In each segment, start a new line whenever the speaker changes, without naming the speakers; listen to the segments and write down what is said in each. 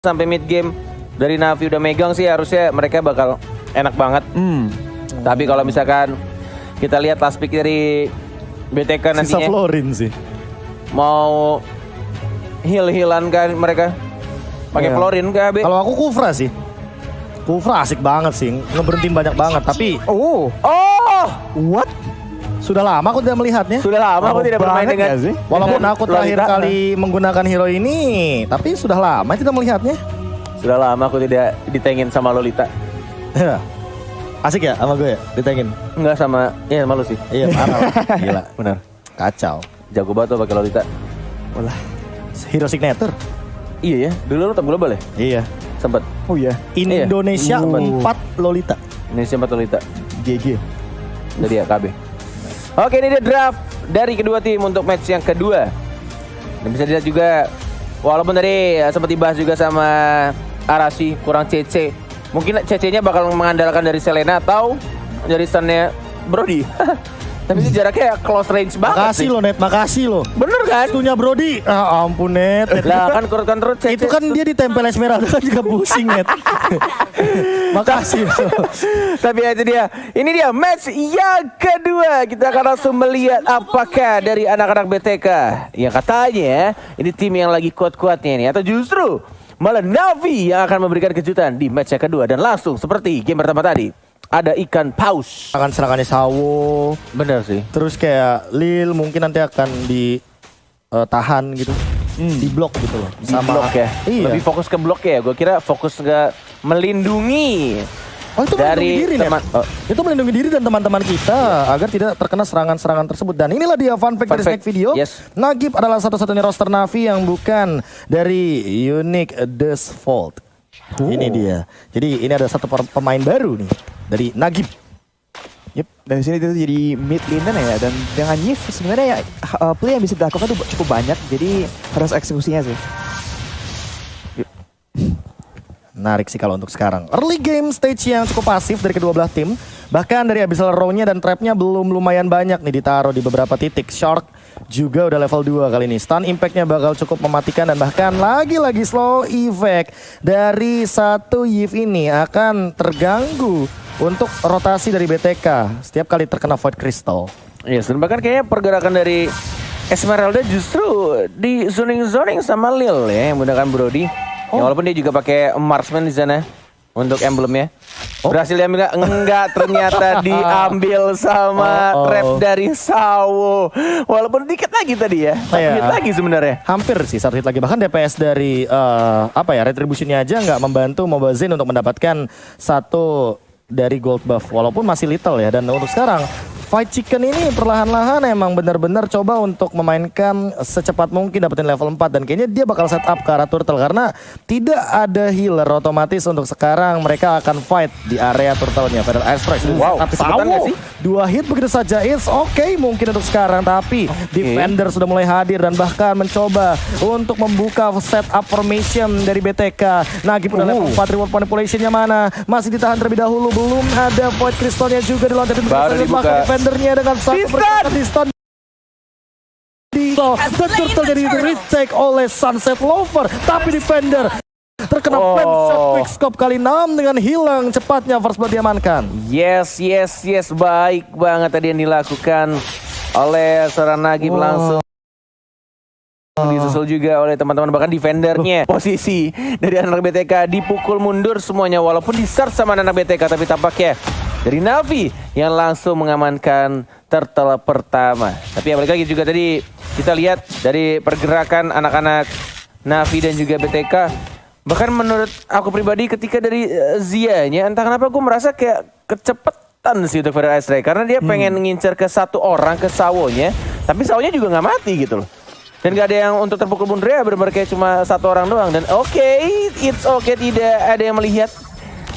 sampai mid game dari Navi udah megang sih harusnya mereka bakal enak banget. Tapi kalau misalkan kita lihat last pick dari BTK nantinya
sisa Florin sih.
Mau heal-healan kan mereka pakai Florin ke AB.
Kalau aku Kufra sih. Kufra asik banget sih, ngeberhentiin banyak banget. Tapi what? Sudah lama aku tidak melihatnya.
Sudah lama aku tidak bermain dengan
sih.
Walaupun aku terakhir
Lolita.
kali menggunakan hero ini, tapi sudah lama tidak melihatnya.
Sudah lama aku tidak ditengin sama Lolita.
Asik ya sama gue ya, ditengin.
Enggak sama, ya sama lu sih.
Iya, parah. Gila,
Benar.
kacau.
Jago banget tuh pakai Lolita.
Olah, hero signature.
Iya ya, dulu lu top global ya?
Iya.
Sempet.
Oh iya.
Indonesia 4 Lolita.
Indonesia 4 Lolita.
GG.
Jadi ya KB. Oke, ini dia draft dari kedua tim untuk match yang kedua. Dan bisa dilihat juga, walaupun tadi sempat dibahas juga sama Arashi kurang CC. Mungkin CC-nya bakal mengandalkan dari Selena atau dari stunnya Brody. Tapi ini jaraknya close range banget.
Makasih
sih.
lo Net, makasih lo.
Bener kan?
Stunya Brody. Ah ampun Net.
Lah kan control CC.
Itu kan dia ditempel Esmeralda kan juga pusing Net. Makasih.
Tapi itu dia. Ini dia match yang kedua. Kita akan langsung melihat apakah dari anak-anak BTK yang katanya ini tim yang lagi kuat-kuatnya ini, atau justru malah Navi yang akan memberikan kejutan di match yang kedua. Dan langsung seperti game pertama tadi, ada ikan paus.
Akan serangannya Sawo.
Bener sih.
Terus kayak Lil mungkin nanti akan ditahan gitu. Di blok gitu loh.
Di blok ya.
Iya.
Lebih fokus ke blok ya. Gue kira fokus ke melindungi.
Oh itu
dari
melindungi diri
teman.
Net. Itu melindungi diri dan teman-teman kita agar tidak terkena serangan-serangan tersebut. Dan inilah dia fun fact dari snack video.
Yes.
Nagib adalah satu-satunya roster Navi yang bukan dari Unique Default. Ini dia. Jadi ini ada satu pemain baru nih dari Nagib.
Yep, dari sini dia tuh jadi mid laner ya, dan dengan Yif sebenarnya ya play yang bisa dilakukan tuh cukup banyak, jadi harus eksekusinya sih.
Menarik sih kalau untuk sekarang. Early game stage yang cukup pasif dari kedua belah tim. Bahkan dari Abyssal Row-nya dan trap-nya belum lumayan banyak nih ditaruh di beberapa titik. Shark juga udah level 2 kali ini. Stun impact-nya bakal cukup mematikan dan bahkan lagi-lagi slow effect dari satu Yif ini akan terganggu untuk rotasi dari BTK setiap kali terkena Void Crystal.
Yes, dan bahkan kayaknya pergerakan dari Esmeralda justru di zoning sama Lil ya, yang menggunakan Brody. Ya, walaupun dia juga pakai marksman di sana untuk emblemnya. Berhasil diambil enggak, ternyata diambil sama trap dari Sawo. Walaupun dikit lagi tadi ya.
Iya.
Dikit lagi sebenarnya.
Hampir sih satu hit lagi. Bahkan DPS dari Retribution-nya aja nggak membantu Mobazin untuk mendapatkan satu dari gold buff. Walaupun masih little ya. Dan untuk sekarang Fight Chicken ini perlahan-lahan emang benar-benar coba untuk memainkan secepat mungkin dapetin level 4. Dan kayaknya dia bakal set up ke arah turtle karena tidak ada healer. Otomatis untuk sekarang mereka akan fight di area turtle-nya. Feather Airstrike.
Wow,
tapi
kecepatan nggak sih?
2 hit begitu saja. It's okay mungkin untuk sekarang. Tapi defender sudah mulai hadir dan bahkan mencoba untuk membuka setup formation dari BTK. Nagib udah level 4, reward manipulation-nya mana? Masih ditahan terlebih dahulu. Belum ada Void Crystal-nya juga dilontarin.
Baru dibuka.
Defendernya dengan satu pergerakan di stun. The turtle jadi retake oleh Sunset Lover. Tapi defender terkena flame shot quickscope kali 6 dengan hilang cepatnya first blood diamankan.
Yes. Baik banget tadi yang dilakukan oleh seorang Nagib langsung. Disusul juga oleh teman-teman, bahkan defendernya. Posisi dari anak BTK dipukul mundur semuanya walaupun di-search sama anak BTK, tapi tampaknya dari Navi yang langsung mengamankan turtle pertama. Tapi ya balik lagi juga tadi kita lihat dari pergerakan anak-anak Navi dan juga BTK. Bahkan menurut aku pribadi ketika dari Zia-nya entah kenapa gue merasa kayak kecepetan sih untuk Feather Airstrike. Karena dia pengen ngincer ke satu orang, ke Sawo-nya. Tapi Sawo-nya juga gak mati gitu loh. Dan gak ada yang untuk terpukul mundur ya, benar-benar kayak cuma satu orang doang. Dan it's okay, tidak ada yang melihat.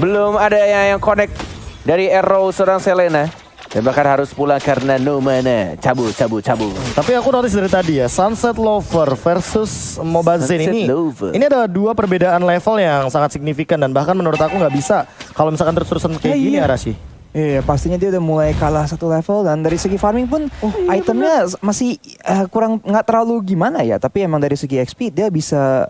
Belum ada yang connect dari arrow seorang Selena. Dan bahkan harus pulang karena no mana. Cabut.
Tapi aku notice dari tadi ya, Sunset Lover versus Mobazin ini. Ini ada 2 perbedaan level yang sangat signifikan. Dan bahkan menurut aku nggak bisa kalau misalkan terus-terusan kayak gini Arashi.
Iya, pastinya dia udah mulai kalah satu level, dan dari segi farming pun itemnya masih kurang, nggak terlalu gimana ya. Tapi emang dari segi XP dia bisa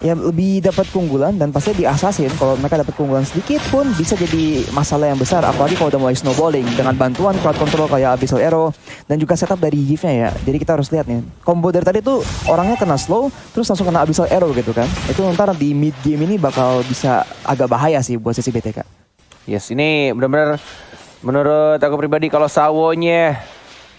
ya lebih dapat keunggulan dan pasti di assassin kalau mereka dapat keunggulan sedikit pun bisa jadi masalah yang besar apalagi kalau udah mulai snowballing dengan bantuan crowd control kayak Abyssal Arrow dan juga setup dari Yves-nya ya. Jadi kita harus lihat nih combo dari tadi tuh orangnya kena slow terus langsung kena Abyssal Arrow gitu kan. Itu ntar di mid game ini bakal bisa agak bahaya sih buat sisi BTK.
Yes, ini benar-benar menurut aku pribadi kalau Sawonya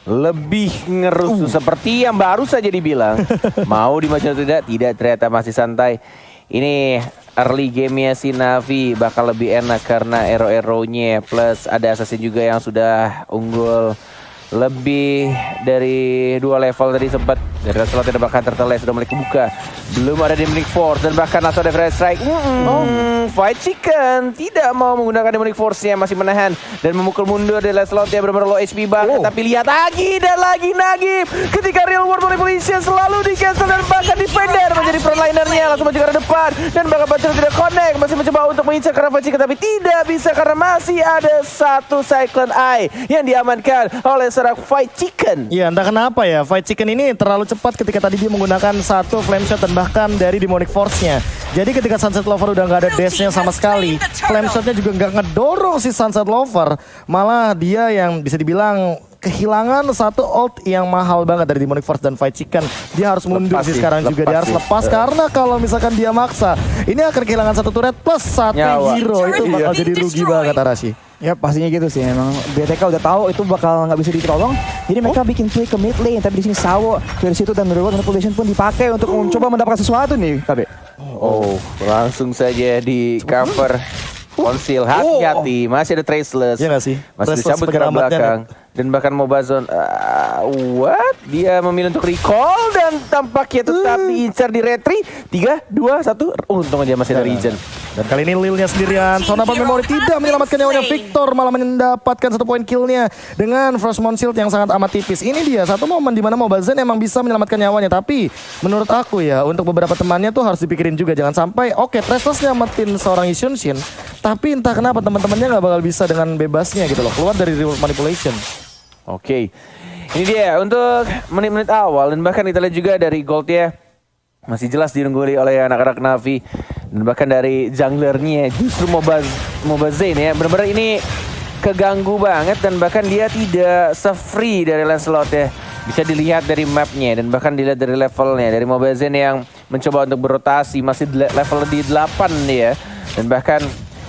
lebih ngerusuh seperti yang baru saja dibilang. Mau dimaju atau tidak ternyata masih santai. Ini early game-nya si Navi bakal lebih enak karena arrow-arrow-nya plus ada assassin juga yang sudah unggul lebih dari 2 level tadi sempat dari slot dan bahkan Turtle sudah mulai kebuka. Belum ada Demonic Force dan bahkan langsung ada Fire Strike. Fight Chicken tidak mau menggunakan Demonic Force-nya, masih menahan dan memukul mundur dari slotnya benar-benar low HP banget. Tapi lihat lagi dan lagi Nagib ketika Real World Manipulation selalu di cancel dan bahkan defender menjadi frontlinernya langsung maju ke arah depan dan bahkan Bachelor tidak connect, masih mencoba untuk mengincar karena Fight Chicken tapi tidak bisa karena masih ada satu Cyclone Eye yang diamankan oleh seorang Fight Chicken.
Iya, entah kenapa ya Fight Chicken ini terlalu cepat ketika tadi dia menggunakan satu flame shot dan bahkan dari Demonic Force-nya. Jadi ketika Sunset Lover udah nggak ada dash-nya sama sekali, flame shot-nya juga nggak ngedorong si Sunset Lover, malah dia yang bisa dibilang kehilangan satu ult yang mahal banget dari Demonic Force dan Fight Chicken. Dia harus mundur sih sekarang juga, dia harus lepas karena kalau misalkan dia maksa, ini akan kehilangan satu turret plus satu hero, itu bakal jadi rugi banget Arashi.
Ya pastinya gitu sih, memang BTK udah tahu itu bakal nggak bisa ditolong, jadi mereka bikin play ke mid lane. Tapi di sini Sawo dari situ dan Reward Manipulation pun dipakai untuk mencoba mendapatkan sesuatu nih, KB.
Oh, langsung saja di cover. Konsil, hati-hati, masih ada Traceless.
Iya gak sih?
Masih dicabut ke arah belakang. Dan bahkan Mobazone, what? Dia memilih untuk recall dan tampaknya tetap diincar di retry. 3, 2, 1, untung aja masih ada regen.
Dan kali ini Lilnya sendirian, Thornaport Memory tidak menyelamatkan nyawanya Victor, malah mendapatkan 1 poin killnya dengan Frostmourne Shield yang sangat amat tipis. Ini dia satu momen di mana Mobazone emang bisa menyelamatkan nyawanya, tapi menurut aku ya untuk beberapa temannya tuh harus dipikirin juga, jangan sampai Traceless nyamatin seorang Isunshin, tapi entah kenapa teman-temannya nggak bakal bisa dengan bebasnya gitu loh, keluar dari Reward Manipulation.
Oke, ini dia untuk menit-menit awal dan bahkan kita lihat juga dari goldnya masih jelas diungguli oleh anak-anak Navi dan bahkan dari junglernya justru Mobazane ya, benar-benar ini keganggu banget dan bahkan dia tidak se-free dari Lancelot ya. Bisa dilihat dari mapnya dan bahkan dilihat dari levelnya dari Mobazane yang mencoba untuk berotasi masih level di 8 nih ya. Dan bahkan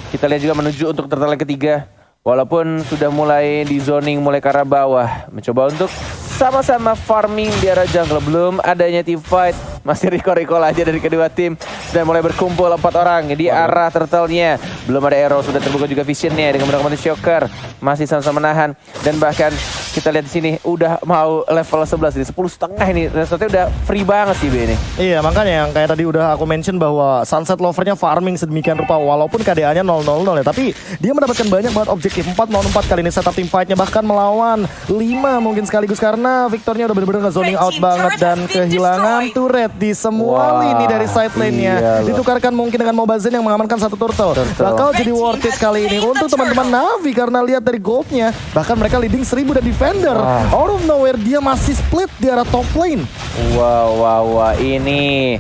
kita lihat juga menuju untuk turtle ketiga. Walaupun sudah mulai di zoning mulai ke arah bawah, mencoba untuk sama-sama farming di arah jungle. Belum adanya team fight, masih recall aja dari kedua tim. Sudah mulai berkumpul 4 orang di arah turtle-nya. Belum ada arrow, sudah terbuka juga vision-nya dengan menggunakan shocker. Masih sama-sama menahan dan bahkan kita lihat di sini udah mau level 11 ini 10,5 ini. Resotnya udah free banget sih B ini.
Iya, makanya yang kayak tadi udah aku mention bahwa Sunset Lover-nya farming sedemikian rupa walaupun KDA-nya 0-0 ya, tapi dia mendapatkan banyak banget objektif. 4 lawan 4 kali ini setup tim fight-nya, bahkan melawan 5 mungkin sekaligus karena Victornya udah bener-bener nge-zoning out banget dan kehilangan turret di semua lini dari side lane-nya. Ditukarkan mungkin dengan Mobazane yang mengamankan satu turtle. Bakal jadi worth it kali ini untuk teman-teman Navi karena lihat dari gold-nya, bahkan mereka leading 1000 dan defender. Out of nowhere dia masih split di arah top lane.
Wow, ini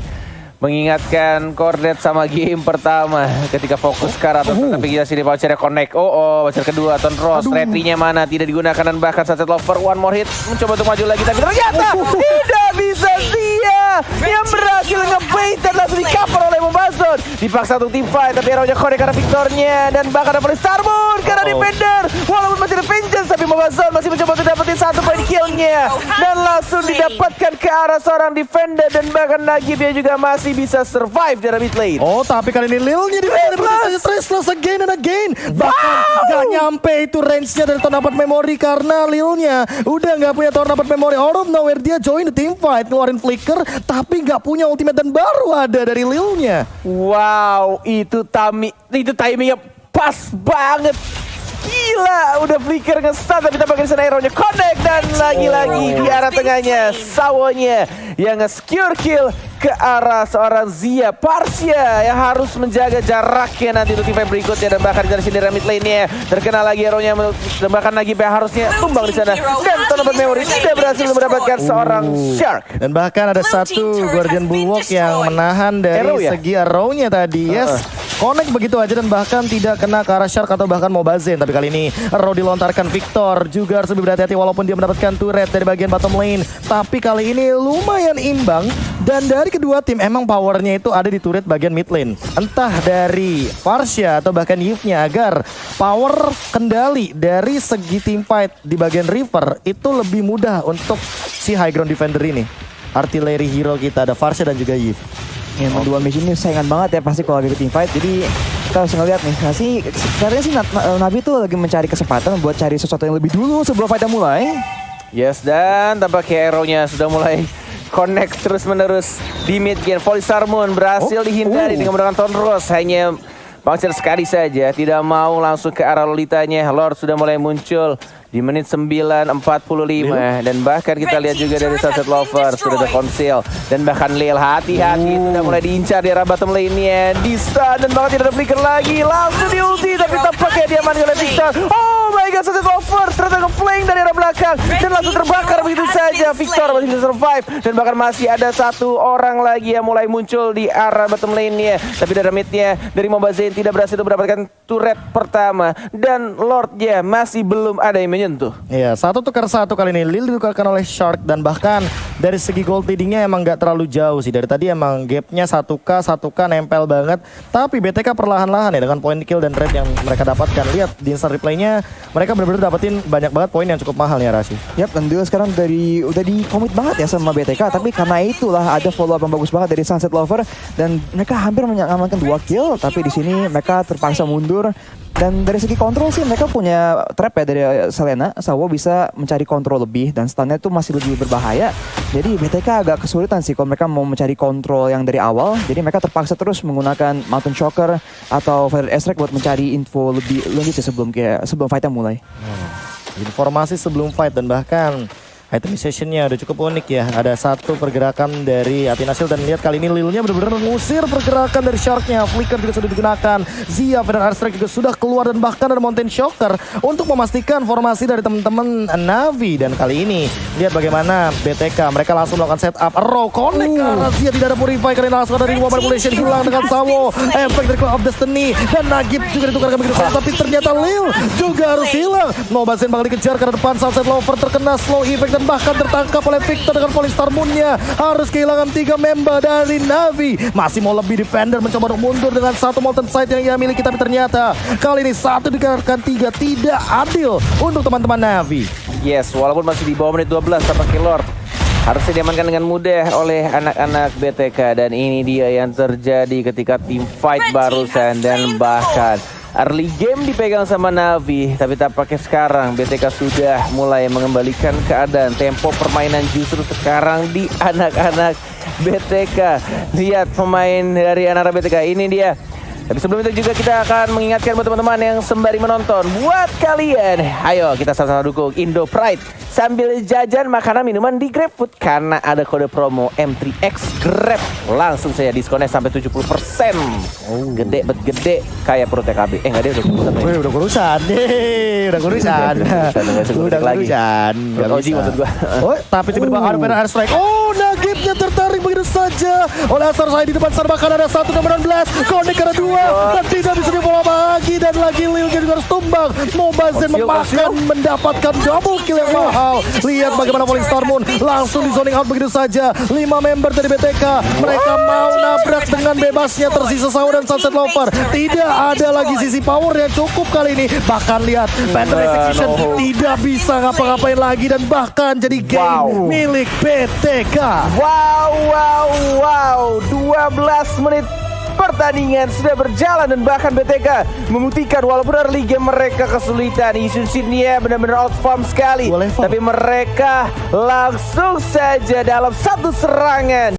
mengingatkan Cornet sama game pertama ketika fokus ke arah tapi kita sini vouchernya connect. Voucher kedua Ton Rose, retry-nya mana tidak digunakan dan bahkan Sunset Lover one more hit mencoba untuk maju lagi tapi ternyata tidak bisa dia yang berhasil nge-bait dan langsung di cover oleh Mobazone. Dipaksa untuk team fight tapi arrow-nya connect karena Victornya dan bahkan ada Starmoon karena defender. Walaupun masih ada vengeance tapi Mobazone masih mencoba untuk dapetin 1 poin kill-nya dan langsung didapatkan ke arah seorang defender dan bahkan Nagibnya juga masih bisa survive dari mid lane.
Tapi kali ini Lilnya di Traceless again and again. Bahkan gak nyampe itu range-nya dari Thornaport Memory karena Lilnya udah gak punya Thornaport Memory. Out of nowhere dia join the team fight, ngeluarin flicker tapi gak punya ultimate dan baru ada dari Lilnya.
Wow, itu timingnya pas banget. Gila, udah flicker nge-stun tapi tampaknya sana arrow-nya connect dan lagi-lagi di arah tengahnya Sawonya yang nge-secure kill ke arah seorang Zia Parsia yang harus menjaga jaraknya nanti untuk teamfight berikutnya, dan bahkan dari sini mid lane-nya terkena lagi hero-nya, dan bahkan lagi harusnya tumbang di sana, dan Tonoban Memory tidak berhasil mendapatkan seorang Shark.
Dan bahkan ada satu Guardian Bulwark yang menahan dari
Arrow ya?
segi arrow-nya tadi. Yes, connect begitu aja dan bahkan tidak kena ke arah Shark atau bahkan Mobazen. Tapi kali ini arrow dilontarkan, Victor juga harus lebih berhati-hati walaupun dia mendapatkan turret dari bagian bottom lane. Tapi kali ini lumayan imbang, dan dari kedua tim emang powernya itu ada di turret bagian mid lane. Entah dari Farsha atau bahkan Yves-nya, agar power kendali dari segi team fight di bagian river itu lebih mudah untuk si high ground defender ini. Artillery hero kita ada Farsha dan juga Yves.
Ya, dua match ini saingan banget ya pasti kalau lagi team fight. Jadi kita harus ngeliat nih. Nah sih sebenarnya sih Navi tuh lagi mencari kesempatan buat cari sesuatu yang lebih dulu sebelum fightnya mulai.
Yes, dan tampaknya arrow-nya sudah mulai connect terus-menerus di mid game. Polistar Moon berhasil dihindari dengan menggunakan Tonros. Hanya Bangser sekali saja, tidak mau langsung ke arah Lolitanya. Lord sudah mulai muncul di menit 9.45, dan bahkan kita lihat juga dari Sunset Lover sudah ada konsil, dan bahkan Lil hati-hati sudah mulai diincar di arah bottom lane-nya, di stun, dan bahkan tidak ada flicker lagi, langsung di ulti, tapi tampaknya diamankan oleh Victor. Oh my god, Sunset Lover ternyata nge-flank dari arah belakang dan langsung terbakar begitu saja. Victor masih bisa survive, dan bahkan masih ada satu orang lagi yang mulai muncul di arah bottom lane-nya, tapi dari mid-nya dari Mobazen tidak berhasil mendapatkan turret pertama, dan Lord-nya masih belum ada yang menyentuh.
Iya, 1 tukar 1 kali ini Lil ditukarkan oleh Shark, dan bahkan dari segi gold leadingnya emang gak terlalu jauh sih. Dari tadi emang gapnya 1K nempel banget, tapi BTK perlahan-lahan ya dengan point kill dan red yang mereka dapatkan. Lihat di instant replaynya, mereka benar-benar dapetin banyak banget poin yang cukup mahal nih Arashi.
Yap, dan dia sekarang udah di komit banget ya sama BTK, tapi karena itulah ada follow up yang bagus banget dari Sunset Lover, dan mereka hampir mengamankan 2 kill, tapi di sini mereka terpaksa mundur. Dan dari segi kontrol sih mereka punya trap ya dari Selena. Sawo bisa mencari kontrol lebih, dan stunnya tuh masih lebih berbahaya. Jadi BTK agak kesulitan sih kalau mereka mau mencari kontrol yang dari awal. Jadi mereka terpaksa terus menggunakan Mountain Shocker atau Fire Airstrike buat mencari info lebih lanjut sebelum fightnya mulai.
Informasi sebelum fight, dan bahkan itemization-nya udah cukup unik ya. Ada satu pergerakan dari Atinasil, dan lihat kali ini Lilnya benar-benar mengusir pergerakan dari Shark-nya. Flicker juga sudah digunakan, Zia, Fire Airstrike juga sudah keluar, dan bahkan ada Mountain Shocker untuk memastikan formasi dari teman-teman Navi. Dan kali ini lihat bagaimana BTK, mereka langsung melakukan setup arrow connect karena Zia tidak ada Purify, karena langsung dari War Manipulation hilang dengan Sawo, efek dari Cloud of Destiny, dan Nagib juga ditukarkan begitu saja, tapi ternyata Lil juga harus hilang. Mobazen bakal dikejar karena depan Sunset Lover terkena slow effect, dan bahkan tertangkap oleh Victor dengan Polistar Moon-nya. Harus kehilangan 3 member dari Navi. Masih mau lebih defender, mencoba untuk mundur dengan satu Molten Sight yang ia miliki, tapi ternyata kali ini 1 dikatakan 3 tidak adil untuk teman-teman Navi.
Yes, walaupun masih di bawah menit 12 tampaknya Lord harusnya diamankan dengan mudah oleh anak-anak BTK, dan ini dia yang terjadi ketika tim fight barusan, dan bahkan early game dipegang sama Navi, tapi tampaknya sekarang BTK sudah mulai mengembalikan keadaan. Tempo permainan justru sekarang di anak-anak BTK. Lihat pemain dari anak-anak BTK, ini dia. Tapi sebelum itu juga kita akan mengingatkan buat teman-teman yang sembari menonton, buat kalian, ayo kita sama-sama dukung Indo Pride sambil jajan makanan minuman di GrabFood, karena ada kode promo M3X Grab. Langsung saya diskonnya sampai 70%. Gede bet gede kayak perut TKB. Enggak, dia udah kurusan.
Udah kurusan deh, udah kurusan. Udah kurusan.
Oji maksud gua.
Oh, tapi tiba-tiba ada Fire Airstrike. Oh, Nagibnya tertarik begitu saja oleh Asar Sai di depan sana, bahkan ada 1 nomor 16. Connect ada 2 dan tidak bisa dibawa lagi, dan lagi Lil juga harus tumbang. Mobazen mendapatkan double kill yang mahal. Lihat bagaimana Polistar Moon langsung di zoning out begitu saja. 5 member dari BTK, mereka mau nabrak dengan bebasnya. Tersisa Sawo dan Sunset Lover. Tidak ada lagi sisi power yang cukup kali ini. Bahkan lihat Panther Execution tidak bisa ngapa-ngapain lagi, dan bahkan jadi game milik BTK.
Wow, 12 menit pertandingan sudah berjalan, dan bahkan BTK membuktikan walaupun early game mereka kesulitan. Yixun Shin-nya benar-benar outfarm sekali, tapi mereka langsung saja dalam satu serangan